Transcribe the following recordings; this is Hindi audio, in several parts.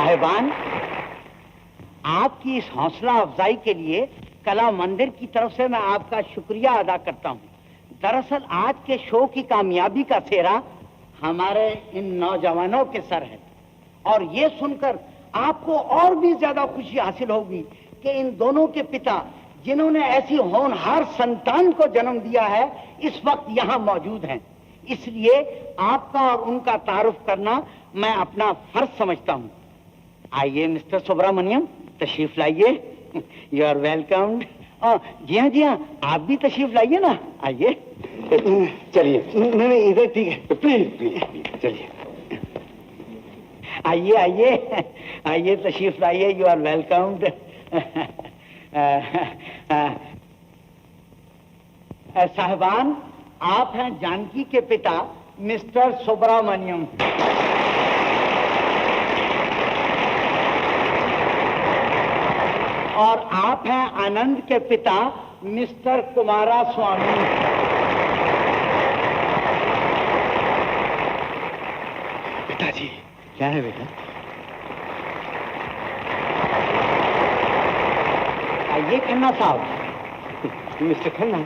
साहिबान, आपकी इस हौसला अफजाई के लिए कला मंदिर की तरफ से मैं आपका शुक्रिया अदा करता हूँ। दरअसल आज के शो की कामयाबी का सेहरा हमारे इन नौजवानों के सर है, और ये सुनकर आपको और भी ज्यादा खुशी हासिल होगी कि इन दोनों के पिता, जिन्होंने ऐसी होनहार संतान को जन्म दिया है, इस वक्त यहाँ मौजूद हैं। इसलिए आपका और उनका तारुफ करना मैं अपना फर्ज समझता हूँ। आइए मिस्टर सुब्रमण्यम, तशरीफ लाइए। You are welcomed. जी हाँ, आप भी तशरीफ लाइए ना, आइए। चलिए। नहीं इधर ठीक है, प्लीज प्लीज चलिए। आइए आइए आइए, तशरीफ लाइए। You are welcomed. साहिबान, आप हैं जानकी के पिता मिस्टर सुब्रमण्यम। और आप हैं आनंद के पिता मिस्टर कुमारा स्वामी। पिताजी। क्या है बेटा? आइए खन्ना साहब। मिस्टर खन्ना,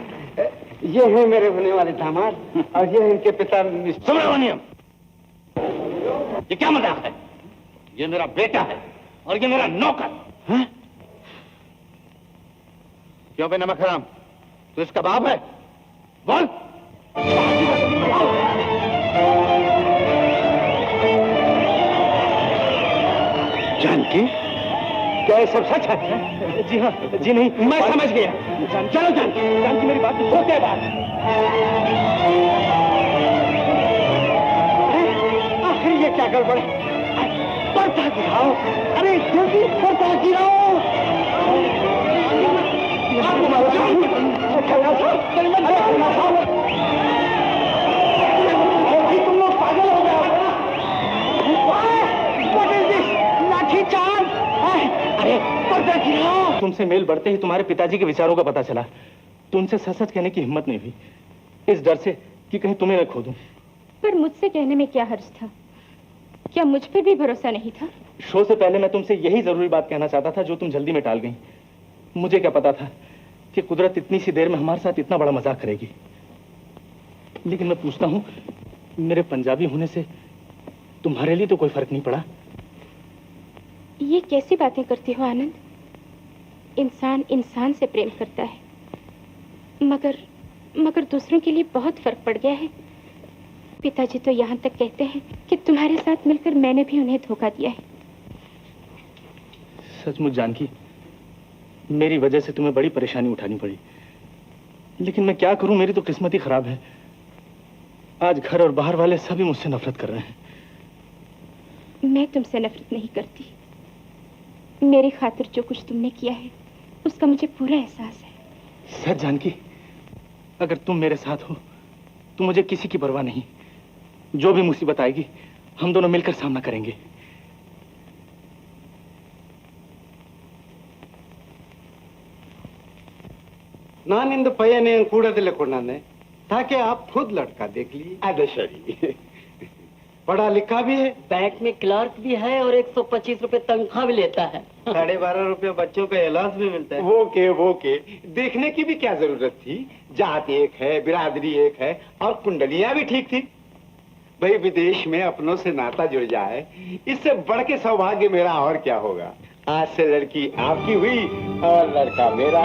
ये है मेरे होने वाले दामाद, और ये है इनके पिता मिस्टर सुब्रमण्यम। ये क्या मजाक है? ये मेरा बेटा है और ये मेरा नौकर। हाँ? क्यों बे नमक हराम, तू इसका बाप है? बोल। जानकी, क्या ये सब सच है? जी हाँ, जी नहीं, मैं समझ गया। चलो जानकी मेरी बात होते बात। आखिर ये क्या गड़बड़ है? पर्दा गिराओ, अरे जल्दी पर्दा गिराओ। तुम लोग पागल हो गए। लाठी चार्ज। अरे पर्दा गिराओ। तुमसे मेल बढ़ते ही तुम्हारे पिताजी के विचारों का पता चला। तुमसे सच सच कहने की हिम्मत नहीं हुई, इस डर से कि कहीं तुम्हें न खो दूं। पर मुझसे कहने में क्या हर्ज था? क्या मुझ पर भी भरोसा नहीं था? शो से पहले मैं तुमसे यही जरूरी बात कहना चाहता था जो तुम जल्दी में टाल गई। मुझे क्या पता था कि कुदरत इतनी सी देर में हमारे साथ इतना बड़ा मजाक करेगी। लेकिन मैं पूछता हूं, मेरे पंजाबी होने से तुम्हारे लिए तो कोई फर्क नहीं पड़ा? ये कैसी बातें करती हो आनंद? इंसान इंसान से प्रेम करता है, मगर दूसरों के लिए बहुत फर्क पड़ गया है। पिताजी तो यहाँ तक कहते हैं कि तुम्हारे साथ मिलकर मैंने भी उन्हें धोखा दिया है। सचमुच जानकी, मेरी वजह से तुम्हें बड़ी परेशानी उठानी पड़ी, लेकिन मैं क्या करूं, मेरी तो किस्मत ही खराब है। आज घर और बाहर वाले सभी मुझसे नफरत कर रहे हैं। मैं तुमसे नफरत नहीं करती। मेरी खातिर जो कुछ तुमने किया है उसका मुझे पूरा एहसास है। सच जानकी, अगर तुम मेरे साथ हो तो मुझे किसी की परवाह नहीं। जो भी मुसीबत आएगी हम दोनों मिलकर सामना करेंगे। ನಾನಿಂದು ಪಯ್ಯನೇ ಕೂಡದಲ್ಲೇ ಕೊಂಡಾನೆ ताकि आप खुद लड़का देख लीजिए। आदर्शरी पढ़ा लिखा भी है, बैंक में क्लर्क भी है और 125 रुपए तनख्वाह भी लेता है। 12.5 रुपए बच्चों का इलाज भी मिलता है। वो के देखने की भी क्या जरूरत थी? जात एक है, बिरादरी एक है और कुंडलियां भी ठीक थी। भाई विदेश में अपनों से नाता जुड़ जाए, इससे बढ़ के सौभाग्य मेरा और क्या होगा। आज से लड़की आपकी हुई और लड़का मेरा।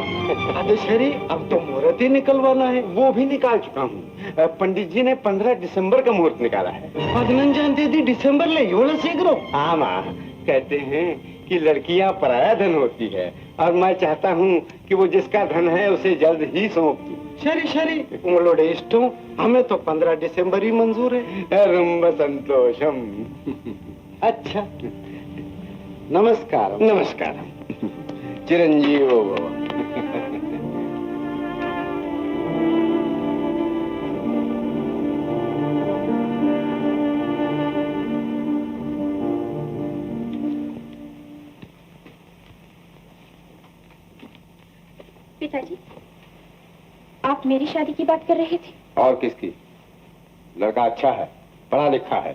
अदशरी, अब तो मुहूर्त ही निकलवाना है। वो भी निकाल चुका हूँ। पंडित जी ने 15 दिसंबर का मुहूर्त निकाला है। 15 दिसंबर ले शीघ्र। हाँ माँ, कहते हैं कि लड़कियाँ पराया धन होती है और मैं चाहता हूँ कि वो जिसका धन है उसे जल्द ही सौंप दूं। शरी उमलोड़े इष्टों, हमें तो 15 दिसंबर ही मंजूर है। रुम्ब संतोषम। अच्छा, नमस्कार। नमस्कार। चिरंजीव भव। पिताजी, आप मेरी शादी की बात कर रहे थे? और किसकी? लड़का अच्छा है, पढ़ा लिखा है।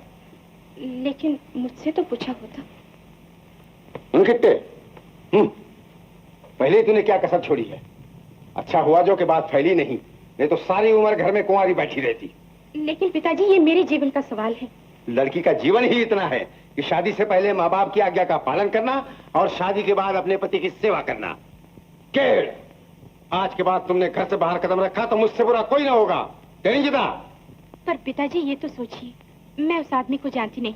लेकिन मुझसे तो पूछा होता। धनकिट्टे, पहले तूने क्या कसर छोड़ी है? अच्छा हुआ जो के बाद फैली नहीं तो सारी उम्र घर में कुंवारी बैठी रहती। लेकिन पिताजी, ये मेरे जीवन का सवाल है। लड़की का जीवन ही इतना है कि शादी से पहले माँ बाप की आज्ञा का पालन करना और शादी के बाद अपने पति की सेवा करना। केड़, आज के बाद तुमने घर से बाहर कदम रखा तो मुझसे बुरा कोई ना होगा। रंजिता। पर पिताजी, ये तो सोचिए, मैं उस आदमी को जानती नहीं।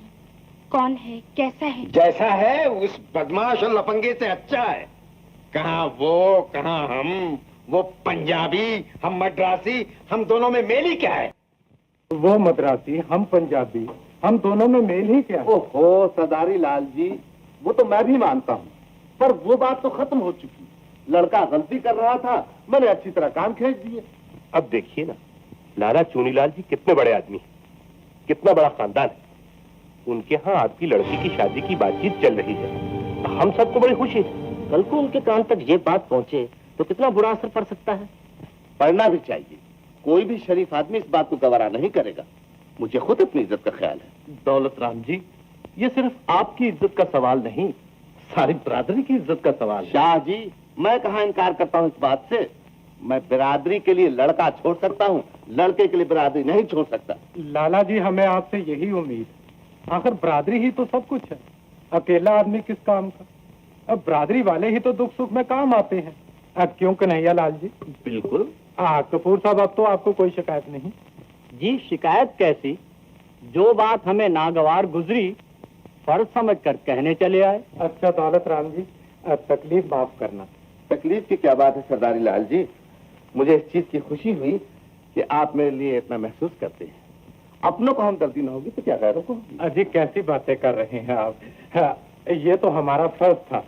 कौन है, कैसा है? जैसा है उस बदमाश और लफंगे से अच्छा है। कहाँ वो, कहाँ हम। वो पंजाबी, हम मद्रासी, हम दोनों में मेल ही क्या है? वो मद्रासी, हम पंजाबी, हम दोनों में मेल ही क्या है? ओहो सरदारी लाल जी, वो तो मैं भी मानता हूँ, पर वो बात तो खत्म हो चुकी। लड़का गलती कर रहा था, मैंने अच्छी तरह काम खींच दिए। अब देखिए ना, लाला चूनीलाल जी कितने बड़े आदमी हैं, कितना बड़ा खानदान है। उनके यहाँ आपकी लड़की की शादी की बातचीत चल रही है। हम सबको बड़ी खुशी है। कल को उनके कान तक ये बात पहुंचे तो कितना बुरा असर पड़ सकता है। पढ़ना भी चाहिए। कोई भी शरीफ आदमी इस बात को गवारा नहीं करेगा। मुझे खुद अपनी इज्जत का ख्याल है। दौलत राम जी, ये सिर्फ आपकी इज्जत का सवाल नहीं, सारी बिरादरी की इज्जत का सवाल है। शाह जी, मैं कहाँ इनकार करता हूँ इस बात से। मैं बिरादरी के लिए लड़का छोड़ सकता हूँ, लड़के के लिए बिरादरी नहीं छोड़ सकता। लाला जी, हमें आपसे यही उम्मीद। आखिर बिरादरी ही तो सब कुछ है, अकेला आदमी किस काम का। अब बिरादरी वाले ही तो दुख सुख में काम आते हैं। अब क्यों कन्हैया लाल जी? बिल्कुल। कपूर साहब, अब तो आपको कोई शिकायत नहीं? जी, शिकायत कैसी? जो बात हमें नागवार गुजरी फर्ज समझकर कहने चले आए। अच्छा दौलत राम जी, तकलीफ माफ करना। तकलीफ की क्या बात है सरदारी लाल जी। मुझे इस चीज की खुशी हुई कि आप मेरे लिए इतना महसूस करते हैं। अपनों को हमदर्दी न होगी तो क्या गैरों को? अजी, कैसी बातें कर रहे हैं आप? ये तो हमारा फर्ज था।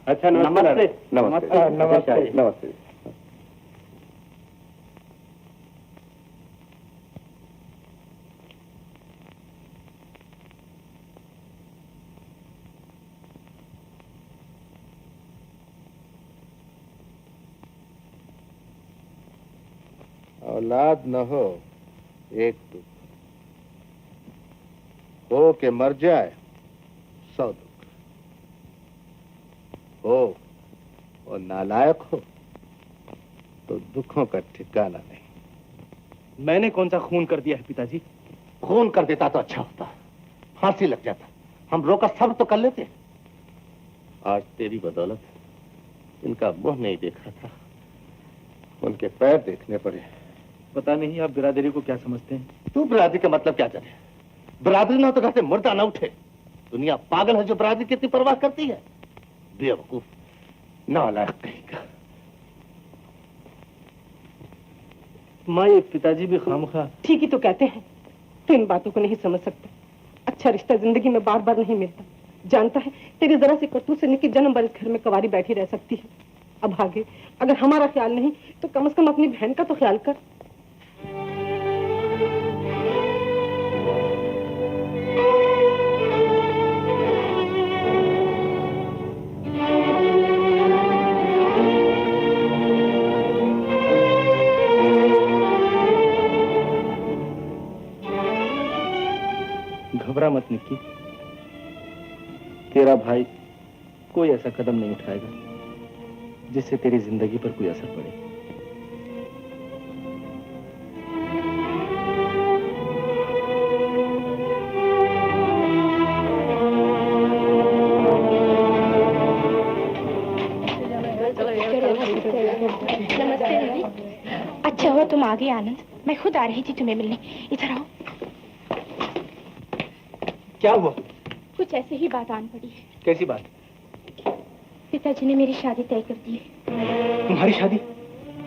अच्छा, नमस्ते। नमस्ते नमस्ते नमस्ते। औलाद न हो एक दुख, हो के मर जाए 100 दुख, हो और नालायक हो तो दुखों का ठिकाना नहीं। मैंने कौन सा खून कर दिया है पिताजी? खून कर देता तो अच्छा होता, फांसी लग जाता, हम रोका सब तो कर लेते। आज तेरी बदौलत इनका मुंह नहीं देखा था, उनके पैर देखने पड़े। पता नहीं आप बिरादरी को क्या समझते हैं? तू बिरादरी का मतलब क्या जाने? बिरादरी ना तो घर से मुर्दा ना उठे। दुनिया पागल है जो बिरादरी की इतनी परवाह करती है। बेवकूफ, नालायक कहीं का। माँ, ये पिताजी भी खामखा। ठीक ही तो कहते हैं, तो इन बातों को नहीं समझ सकता। अच्छा रिश्ता जिंदगी में बार बार नहीं मिलता। जानता है, तेरी जरा सी करतूत से निकी जन्म भर इस घर में कवारी बैठी रह सकती है। अब आगे अगर हमारा ख्याल नहीं तो कम से कम अपनी बहन का तो ख्याल कर। घबरा मत निक्की, तेरा भाई कोई ऐसा कदम नहीं उठाएगा जिससे तेरी जिंदगी पर कोई असर पड़े। नमस्ते दीदी। अच्छा हुआ तुम आ गए आनंद, मैं खुद आ रही थी तुम्हें मिलने। इधर आओ। क्या हुआ? कुछ ऐसे ही बात आन पड़ी है। कैसी बात? पिताजी ने मेरी शादी तय कर दी है। तुम्हारी शादी?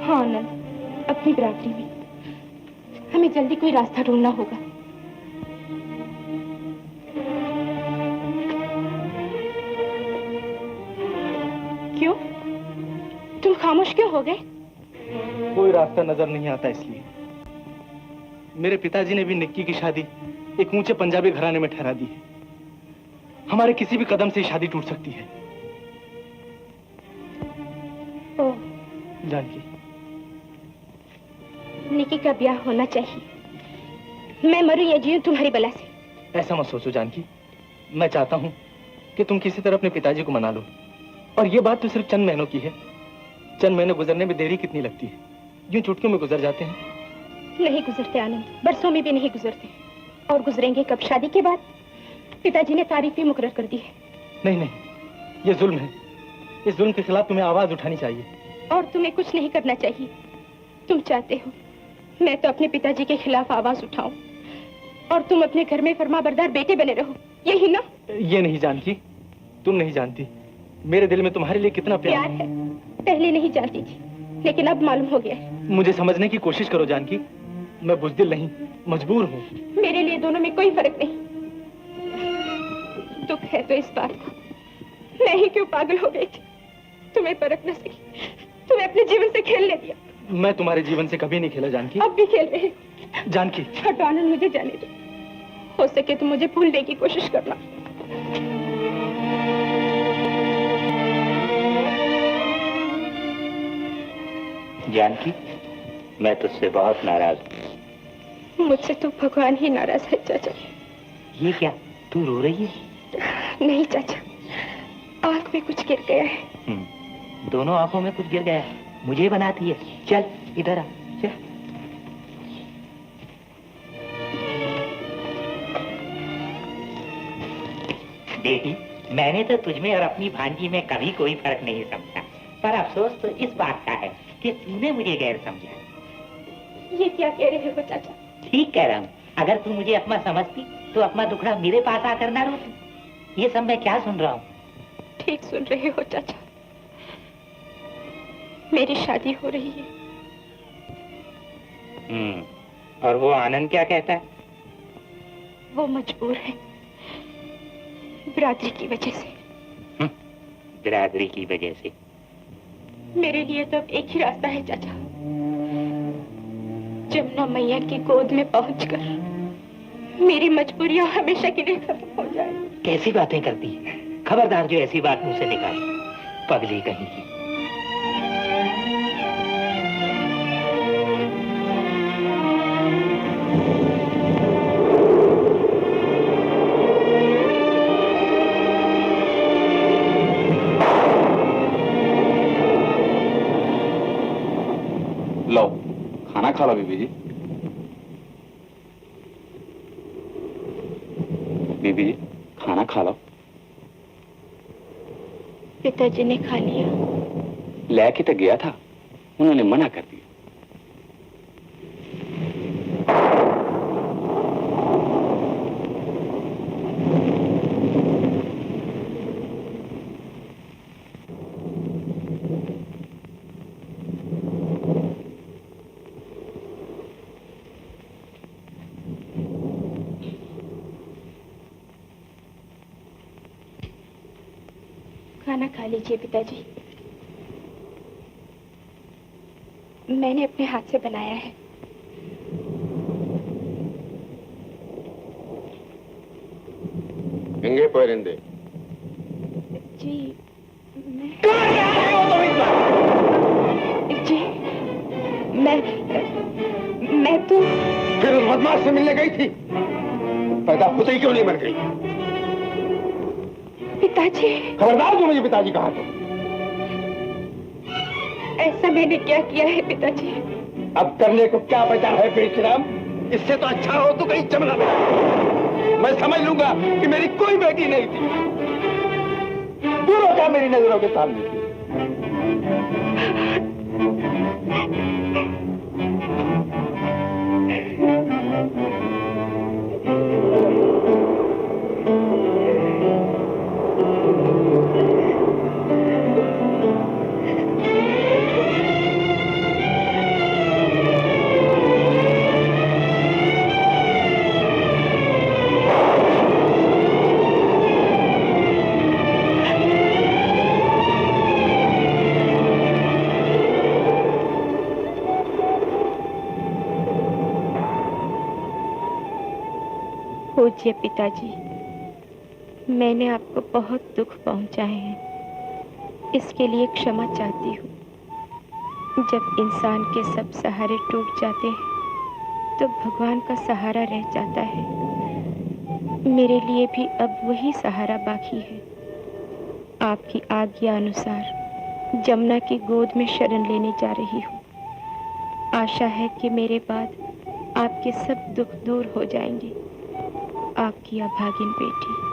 हाँ आनंद, अपनी बिरादरी में। हमें जल्दी कोई रास्ता ढूंढना होगा। क्यों? तुम खामोश क्यों हो गए? कोई रास्ता नजर नहीं आता इसलिए। मेरे पिताजी ने भी निक्की की शादी एक ऊंचे पंजाबी घराने में ठहरा दी है। हमारे किसी भी कदम से शादी टूट सकती है। ओह, जानकी, निकी का ब्याह होना चाहिए। मैं मरूं या जीऊं तुम्हारी बला से। ऐसा मत सोचो जानकी। मैं चाहता हूं कि तुम किसी तरह अपने पिताजी को मना लो। और ये बात तो सिर्फ चंद महीनों की है। चंद महीने गुजरने में देरी कितनी लगती है, यूं चुटकियों में गुजर जाते हैं। नहीं गुजरते आनंद, बरसों में भी नहीं गुजरते। और गुजरेंगे कब? शादी के बाद। पिताजी ने तारीख भी मुकर्रर कर दी है। नहीं नहीं, ये जुल्म है। इस जुल्म के खिलाफ तुम्हें आवाज उठानी चाहिए। और तुम्हें कुछ नहीं करना चाहिए। तुम चाहते हो मैं तो अपने पिताजी के खिलाफ आवाज उठाऊं और तुम अपने घर में फरमाबरदार बेटे बने रहो, यही ना? ये नहीं जानती, तुम नहीं जानती मेरे दिल में तुम्हारे लिए कितना प्यार है। पहले नहीं जानती थी, लेकिन अब मालूम हो गया है। मुझे समझने की कोशिश करो जानकी, मैं बुज़दिल नहीं, मजबूर हूँ। मेरे लिए दोनों में कोई फर्क नहीं। दुख है तो इस बात को, मैं ही क्यों पागल हो गई थी, तुम्हें परख न सकी, तुम्हें अपने जीवन से खेलने दिया। मैं तुम्हारे जीवन से कभी नहीं खेला जानकी। अब भी खेल रहे हो जानकी। हटो आनंद, मुझे जाने दो। हो सके तो मुझे भूलने की कोशिश करना। जानकी, मैं तुझसे बहुत नाराज हूँ। मुझसे तो भगवान ही नाराज है चाचा। ये क्या, तू रो रही है? नहीं चाचा, आंख में कुछ गिर गया है। दोनों आंखों में कुछ गिर गया है, मुझे बनाती है। चल इधर आ, चल। बेटी, मैंने तो तुझमें और अपनी भांजी में कभी कोई फर्क नहीं समझा, पर अफसोस तो इस बात का है कि तूने मुझे गैर समझा। ये क्या कह रहे हो चाचा? ठीक कह रहा हूँ। अगर तू मुझे अपना समझती तो अपना दुखड़ा मेरे पास आकर ना रोती। ये सब मैं क्या सुन रहा हूँ? ठीक सुन रहे हो चाचा, मेरी शादी हो रही है। और वो आनंद क्या कहता है? वो मजबूर है, बिरादरी की वजह से। बिरादरी की वजह से? मेरे लिए तो अब एक ही रास्ता है चाचा, जमुना मैया की गोद में पहुंचकर मेरी मजबूरियां हमेशा के लिए खत्म हो जाए। कैसी बातें करती है, खबरदार जो ऐसी बात मुझसे निकाले, पगली कहीं की। लो खाना खा लो बीबी जी। बीबी जी खाना खा लो। पिताजी ने खा लिया। लेके तो गया था, उन्होंने मना कर दिया। खाना खा लीजिए पिताजी, मैंने अपने हाथ से बनाया है। इंगे परिंदे। जी मैं तो फिर उस बदमाश से मिलने गई थी, पैदा होते ही क्यों नहीं मर गई? पिताजी। खबरदार जो मुझे पिताजी कहा तो। ऐसा मैंने क्या किया है पिताजी? अब करने को क्या बचा है बेशरम? इससे तो अच्छा हो तो कहीं जमुना में मैं समझ लूंगा कि मेरी कोई बेटी नहीं थी। दूर हो जा मेरी नजरों के सामने से। पूज्य पिताजी, मैंने आपको बहुत दुख पहुंचाए हैं, इसके लिए क्षमा चाहती हूँ। जब इंसान के सब सहारे टूट जाते हैं तो भगवान का सहारा रह जाता है। मेरे लिए भी अब वही सहारा बाकी है। आपकी आज्ञा अनुसार जमुना की गोद में शरण लेने जा रही हूँ। आशा है कि मेरे बाद आपके सब दुख दूर हो जाएंगे। आपकी अभागिन बेटी।